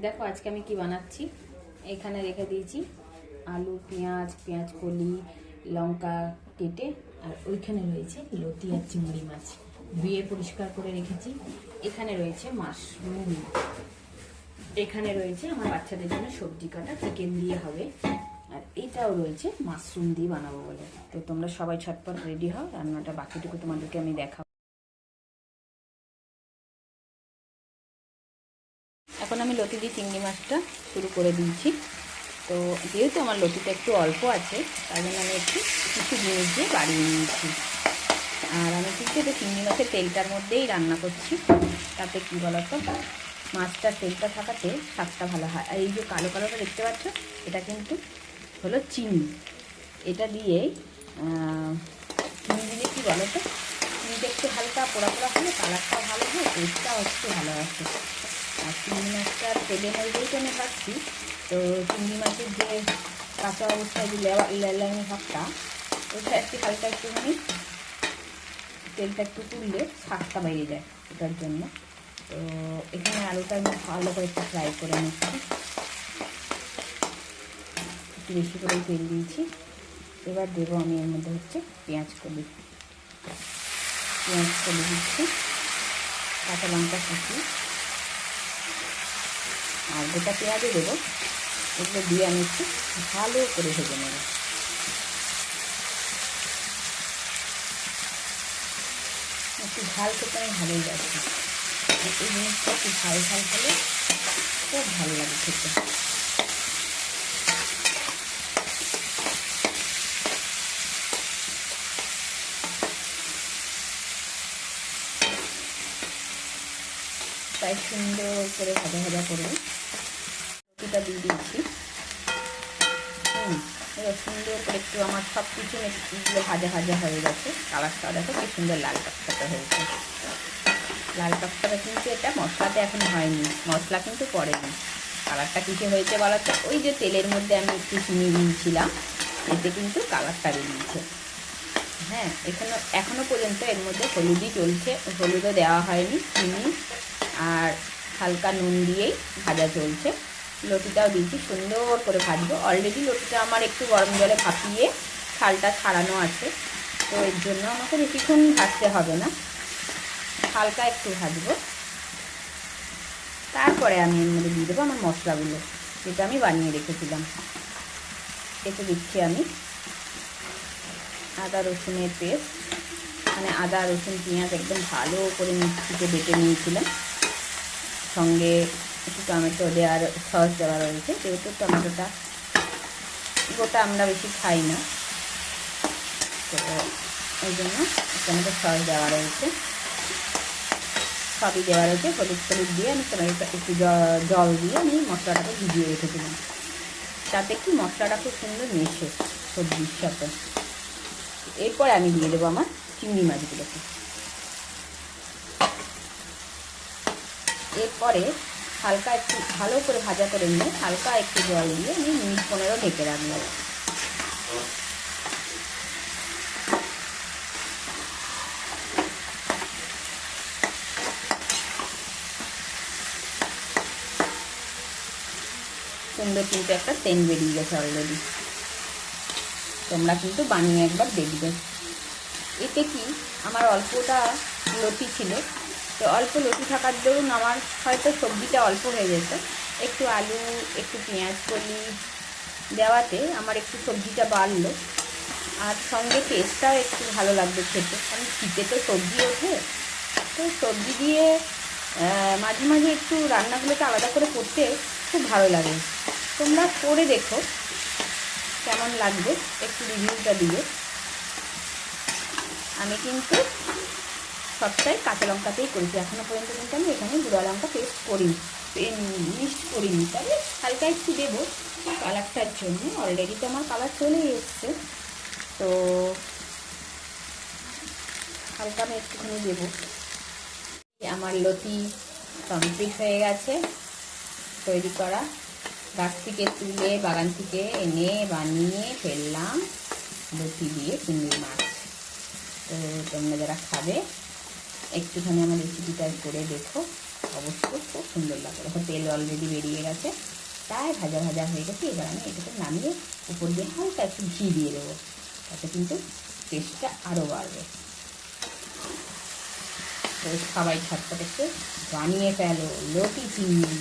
দেখো আজকে আমি কি বানাচ্ছি। এখানে রেখে দিয়েছি আলু, পেঁয়াজ কলি, লঙ্কা কেটে, আর ওইখানে রয়েছে লতি আর চিংড়ি মাছ ধুয়ে পরিষ্কার করে রেখেছি। এখানে রয়েছে মাশরুম, এখানে রয়েছে আমার বাচ্চাদের জন্য সবজি কাটা, চিকেন দিয়ে হবে, আর এইটাও রয়েছে মাশরুম দিয়ে বানাবো বলে। তো তোমরা সবাই ছটপট রেডি হও, রান্নাটা বাকিটুকু তোমাদেরকে আমি দেখাবো। এখন আমি লতি দিয়ে চিংড়ি মাছটা শুরু করে দিয়েছি। তো যেহেতু আমার লতিটা একটু অল্প আছে, তাই জন্য আমি একটু কিছু জিনিস দিয়ে বাড়িয়ে নিয়েছি। আর আমি কিন্তু এটা চিংড়ি মাছের তেলটার মধ্যেই রান্না করছি, তাতে কী বলতো, মাছটার তেলটা থাকাতে স্বাদটা ভালো হয়। আর এই যে কালো কালোটা দেখতে পাচ্ছ, এটা কিন্তু হলো চিনি। এটা দিয়েই চিনি দিলে কী বলতো, চিনিটা একটু হালকা পোড়া পোড়া হলে কালারটাও ভালো হয়, টেস্টটাও একটু ভালো আসে। আর চিংড়ি মাছটার তেলের মধ্যেই তো আমি খাচ্ছি, তো চিংড়ি মাছের যে কাঁচা অবস্থায় যে লেলামি ভাবটা, ওইটা একটু হালকা একটুখানি তেলটা একটু তুললে স্বাদটা বেড়ে যায়, ওটার জন্য। তো এখানে আলুটা আমি ভালো করে একটু ফ্রাই করে নিচ্ছি, একটু বেশি করে তেল দিয়েছি। এবার দেবো আমি এর মধ্যে হচ্ছে পেঁয়াজ কলি দিচ্ছি, কাঁচা লঙ্কা কুচি আর গোটা পেঁয়াজও দেবো। এগুলো দিয়ে আমি একটু ভালো করে ভেজে নেব। একটু ঝাল খেতে আমি ভালোই লাগছে, এই জিনিসটা একটু ঝাল হলে খুব ভালো লাগে খেতে। তাই সুন্দর করে ভাজা ভাজা করে রুটিটা দিয়ে দিচ্ছি। এবার সুন্দর করে একটু আমার সব কিছু এগুলো ভাজা ভাজা হয়ে গেছে। কালারটা দেখো কি সুন্দর লাল টকটকে হয়েছে। লাল টকটকে কিন্তু এটা মশলাতে এখন হয়নি, মশলা কিন্তু পড়েনি। কালারটা কিসে হয়েছে বলো তো, ওই যে তেলের মধ্যে আমি একটু চিনি দিয়েছিলাম, এতে কিন্তু কালারটা বেরিয়েছে। হ্যাঁ, এখনো পর্যন্ত এর মধ্যে হলুদই চলছে, হলুদও দেওয়া হয়নি, চিনি আর হালকা নুন দিয়েই ভাজা চলছে। লতিটাও দিয়েছি, সুন্দর করে ভাজবো। অলরেডি লতিটা আমার একটু গরম জলে ভাপিয়ে ছালটা ছাড়ানো আছে, তো এর জন্য আমাকে বেশিক্ষণ ভাজতে হবে না, হালকা একটু ভাজবো। তারপরে আমি এর মধ্যে দিয়ে দেবো আমার মশলাগুলো, যেটা আমি বানিয়ে রেখেছিলাম। এতে দিচ্ছি আমি আদা রসুনের পেস্ট, মানে আদা রসুন পেঁয়াজ একদম ভালো করে মিক্সিতে বেটে নিয়েছিলাম। সঙ্গে একটু টমেটো দেওয়ার সস দেওয়া রয়েছে, যেহেতু টমেটোটা গোটা আমরা বেশি খাই না, তো ওই জন্য টমেটো সস দেওয়া রয়েছে, সবই দেওয়া রয়েছে। হলুদ দিয়ে আমি টমেটোটা একটু জল দিয়ে আমি মশলাটাকে ভিজিয়ে রেখেছিলাম, তাতে কি মশলাটা খুব সুন্দর মেশে সবজির সাথে। এরপরে আমি দিয়ে দেবো আমার চিংড়ি মাছগুলোকে। এরপরে হালকা একটু ভালো করে ভাজা করে নিয়ে হালকা একটু জল দিয়ে আমি মিনিট 15 ঢেকে রাখবো। সুন্দর কিন্তু একটা সেন্ট বেরিয়ে গেছে অলরেডি। তোমরা কিন্তু বানিয়ে একবার দেখবে। এতে কি আমার অল্পটা লতি ছিল, তো অল্প লতি থাকার দরুন আমার হয়তো সবজিটা অল্প হয়ে যেত, একটু আলু একটু পেঁয়াজ কলি দেওয়াতে আমার একটু সবজিটা বাড়লো, আর সঙ্গে টেস্টটাও একটু ভালো লাগবে খেতে। কারণ শীতে তো সবজি ওঠে, তো সবজি দিয়ে মাঝে মাঝে একটু রান্নাগুলোকে আলাদা করে করতে খুব ভালো লাগে। তোমরা করে দেখো কেমন লাগবে, একটু রিভিউটা দিও। আমি কিন্তু সবটাই কাঁচা লঙ্কাতেই করেছি, এখনও পর্যন্ত কিন্তু আমি এখানে গুঁড়া লঙ্কা মিক্সড করিনি, তবে হালকা একটু দেবো কালারটার জন্য। অলরেডি তো আমার কালার চলেই এসছে, তো হালকা আমি একটুখানি দেবো। আমার লতি কমপ্লিট হয়ে গেছে তৈরি করা, গাছ থেকে তুলে বাগান থেকে এনে বানিয়ে ফেললাম লতি দিয়ে চিংড়ি মাছ। তো তোমরা যারা খাবে একটুখানি আমার রেসিপিটা করে দেখো, অবশ্যই খুব সুন্দর লাগবে। দেখো তেল অলরেডি বেরিয়ে গেছে, প্রায় ভাজা ভাজা হয়ে গেছে। এবার আমি এটাকে নামিয়ে উপর দিয়ে হালকা একটু ঘি দিয়ে দেবো, তাতে কিন্তু টেস্টটা আরও বাড়বে। তো সবাই ঝটপট একটু বানিয়ে ফেলো লতি চিংড়ি।